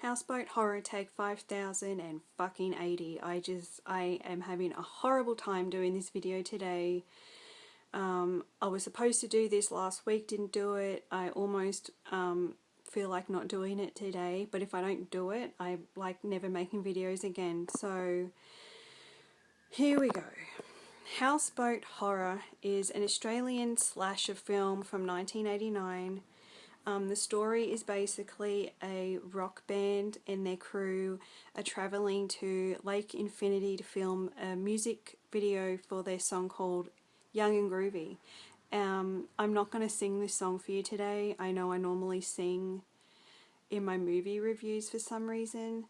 Houseboat Horror take 5080. I am having a horrible time doing this video today. I was supposed to do this last week, didn't do it. I almost feel like not doing it today, but if I don't do it, I like never making videos again. So here we go. Houseboat Horror is an Australian slasher film from 1989. The story is basically a rock band and their crew are travelling to Lake Infinity to film a music video for their song called Young and Groovy. I'm not going to sing this song for you today. I know I normally sing in my movie reviews for some reason,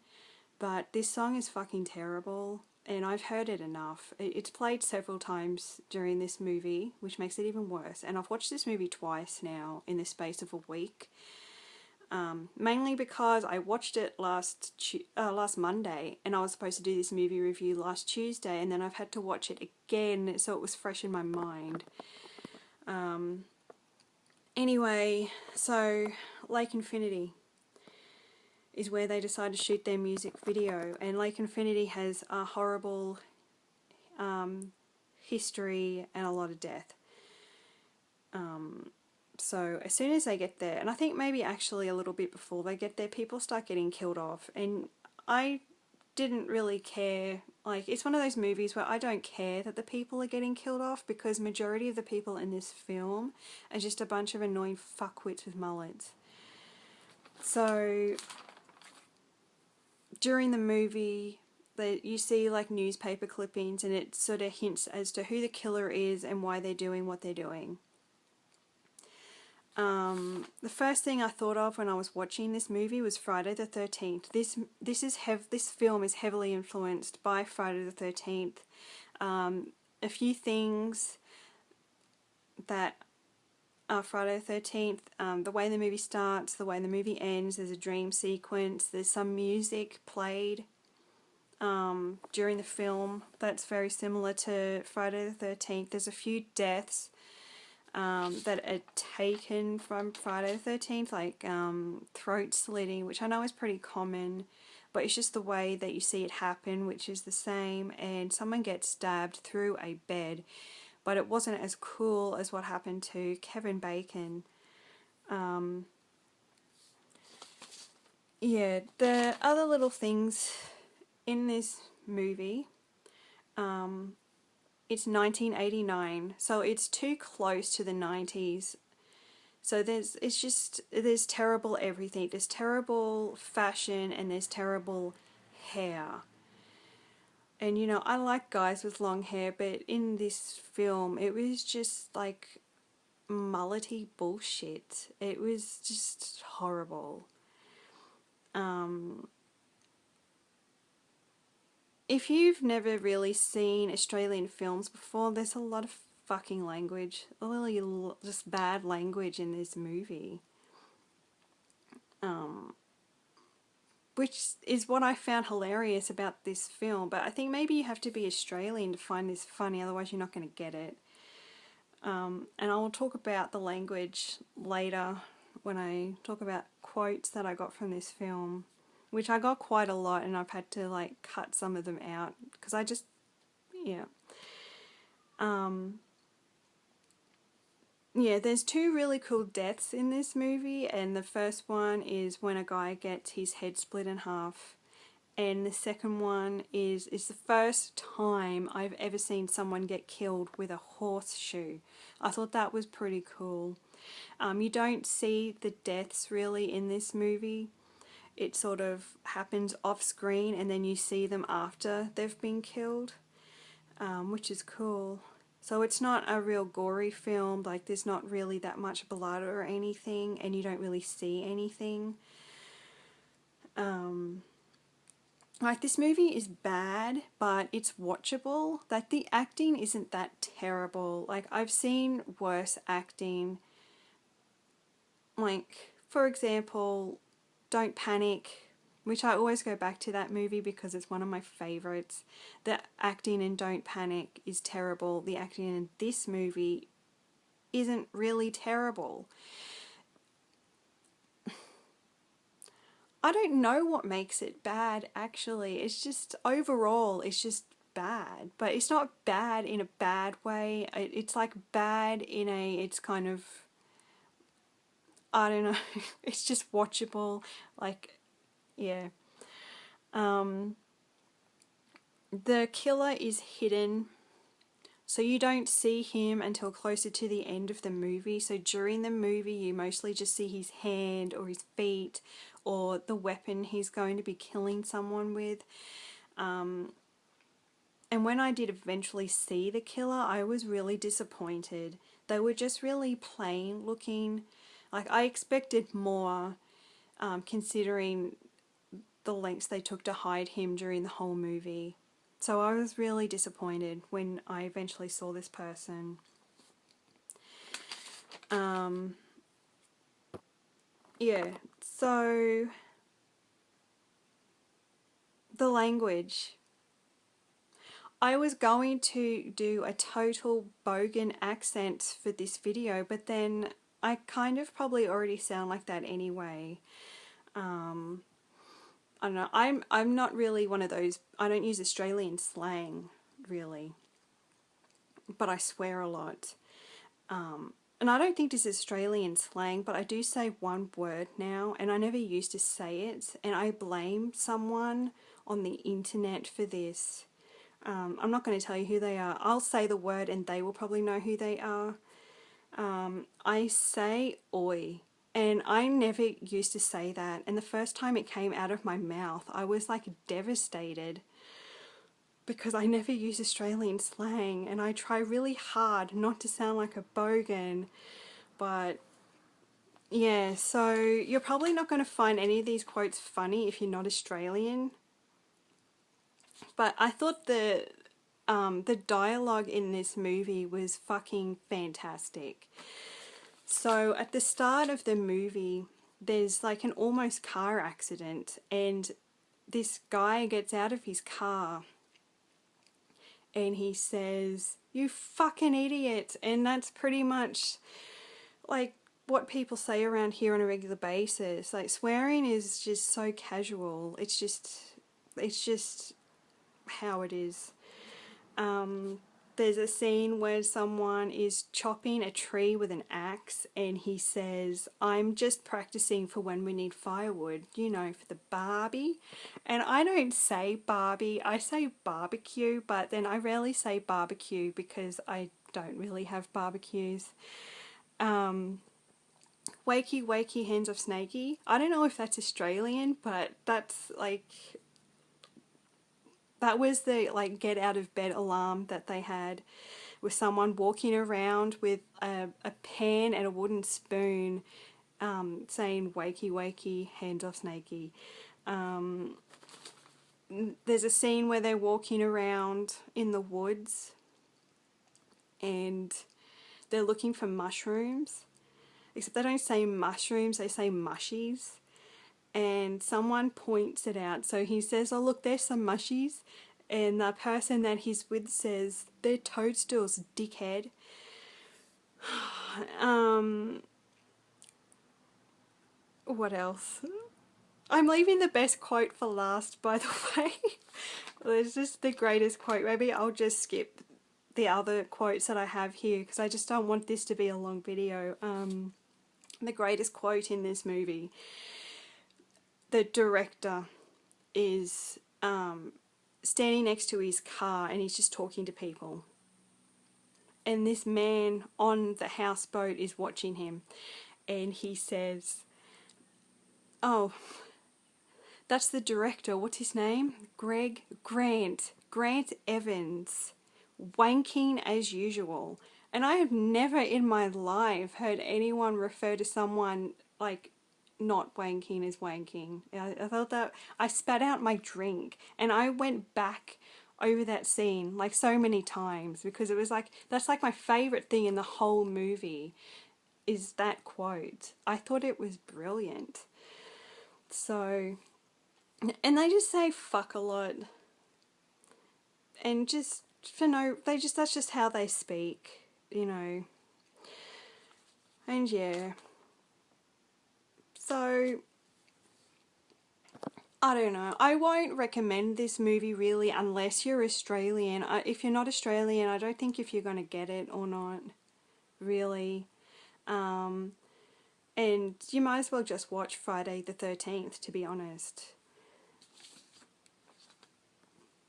but this song is fucking terrible. And I've heard it enough. It's played several times during this movie, which makes it even worse. And I've watched this movie twice now in the space of a week. Mainly because I watched it last Monday, and I was supposed to do this movie review last Tuesday, and then I've had to watch it again, so it was fresh in my mind. Anyway, so Lake Infinity is where they decide to shoot their music video, and Lake Infinity has a horrible history and a lot of death. So as soon as they get there, and I think maybe actually a little bit before they get there, people start getting killed off, and I didn't really care. Like, it's one of those movies where I don't care that the people are getting killed off, because majority of the people in this film are just a bunch of annoying fuckwits with mullets. So during the movie, you see like newspaper clippings, and it sort of hints as to who the killer is and why they're doing what they're doing. The first thing I thought of when I was watching this movie was Friday the 13th. This film is heavily influenced by Friday the 13th. A few things that are Friday the 13th, the way the movie starts, the way the movie ends, there's a dream sequence, there's some music played during the film that's very similar to Friday the 13th. There's a few deaths that are taken from Friday the 13th, like throat slitting, which I know is pretty common, but it's just the way that you see it happen, which is the same, and someone gets stabbed through a bed, but it wasn't as cool as what happened to Kevin Bacon. Yeah, the other little things in this movie, it's 1989, so it's too close to the 90s. So there's terrible everything. There's terrible fashion and there's terrible hair. And you know, I like guys with long hair, but in this film it was just like mullety bullshit. It was just horrible. If you've never really seen Australian films before, there's a lot of fucking language, really just bad language in this movie. Which is what I found hilarious about this film, but I think maybe you have to be Australian to find this funny, otherwise you're not going to get it. And I will talk about the language later when I talk about quotes that I got from this film, which I got quite a lot, and I've had to like cut some of them out because I just, yeah. Yeah, there's two really cool deaths in this movie, and the first one is when a guy gets his head split in half, and the second one is the first time I've ever seen someone get killed with a horseshoe. I thought that was pretty cool. You don't see the deaths really in this movie. It sort of happens off screen and then you see them after they've been killed, which is cool. So it's not a real gory film, like there's not really that much blood or anything, and you don't really see anything. Like, this movie is bad, but it's watchable. Like, the acting isn't that terrible. Like, I've seen worse acting. Like, for example, Don't Panic, which I always go back to that movie because it's one of my favourites. The acting in Don't Panic is terrible. The acting in this movie isn't really terrible. I don't know what makes it bad, actually. It's just, overall, it's just bad. But it's not bad in a bad way. It's like bad in a, it's kind of, I don't know, it's just watchable. Like, yeah. The killer is hidden, so you don't see him until closer to the end of the movie. So during the movie you mostly just see his hand or his feet or the weapon he's going to be killing someone with. And when I did eventually see the killer, I was really disappointed. They were just really plain looking. Like, I expected more, considering the lengths they took to hide him during the whole movie. So I was really disappointed when I eventually saw this person. Yeah, so the language. I was going to do a total bogan accent for this video, but then I kind of probably already sound like that anyway. I don't know, I'm not really one of those, I don't use Australian slang, really, but I swear a lot. And I don't think this is Australian slang, but I do say one word now, and I never used to say it, and I blame someone on the internet for this. I'm not going to tell you who they are. I'll say the word and they will probably know who they are. I say oi. And I never used to say that. And the first time it came out of my mouth, I was like devastated because I never use Australian slang. And I try really hard not to sound like a bogan. But yeah, so you're probably not going to find any of these quotes funny if you're not Australian. But I thought the dialogue in this movie was fucking fantastic. So at the start of the movie, there's like an almost car accident, and this guy gets out of his car and he says, "You fucking idiot." And that's pretty much like what people say around here on a regular basis. Like, swearing is just so casual. It's just how it is. There's a scene where someone is chopping a tree with an axe and he says, "I'm just practicing for when we need firewood, you know, for the Barbie." And I don't say Barbie, I say barbecue, but then I rarely say barbecue because I don't really have barbecues. Wakey wakey hands off snakey. I don't know if that's Australian, but that's like, that was the like get out of bed alarm that they had, with someone walking around with a pan and a wooden spoon, saying "wakey wakey, hand off snakey." There's a scene where they're walking around in the woods and they're looking for mushrooms, except they don't say mushrooms, they say mushies. And someone points it out. So he says, "Oh look, there's some mushies." And the person that he's with says, "They're toadstools, dickhead." What else? I'm leaving the best quote for last, by the way. It's just the greatest quote. Maybe I'll just skip the other quotes that I have here because I just don't want this to be a long video. The greatest quote in this movie. The director is standing next to his car and he's just talking to people. And this man on the houseboat is watching him. And he says, "Oh, that's the director. What's his name? Grant Evans. Wanking as usual." And I have never in my life heard anyone refer to someone like not wanking as wanking. I felt that, I spat out my drink and I went back over that scene like so many times because it was like, that's like my favourite thing in the whole movie is that quote. I thought it was brilliant. So, and they just say fuck a lot. And just for no, that's just how they speak, you know. And yeah. So, I don't know. I won't recommend this movie really unless you're Australian. If you're not Australian, I don't think if you're going to get it or not, really. And you might as well just watch Friday the 13th, to be honest.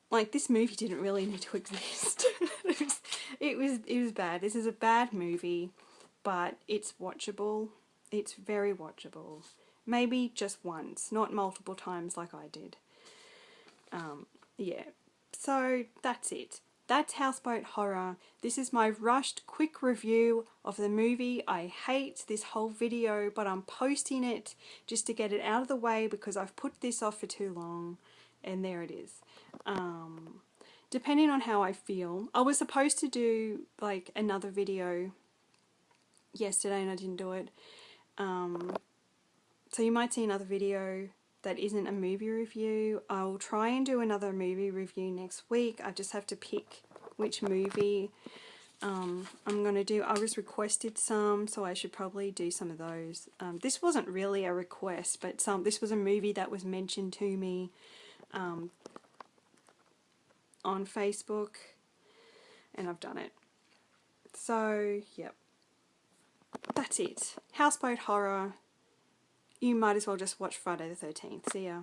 Like, this movie didn't really need to exist. it was bad. This is a bad movie, but it's watchable. It's very watchable. Maybe just once, not multiple times like I did. Yeah. So that's it. That's Houseboat Horror. This is my rushed, quick review of the movie. I hate this whole video, but I'm posting it just to get it out of the way because I've put this off for too long. And there it is. Depending on how I feel. I was supposed to do like another video yesterday and I didn't do it. So you might see another video that isn't a movie review. I'll try and do another movie review next week. I just have to pick which movie I'm going to do. I was requested some, so I should probably do some of those. This wasn't really a request, but this was a movie that was mentioned to me on Facebook, and I've done it. So, yep. That's it. Houseboat Horror. You might as well just watch Friday the 13th. See ya.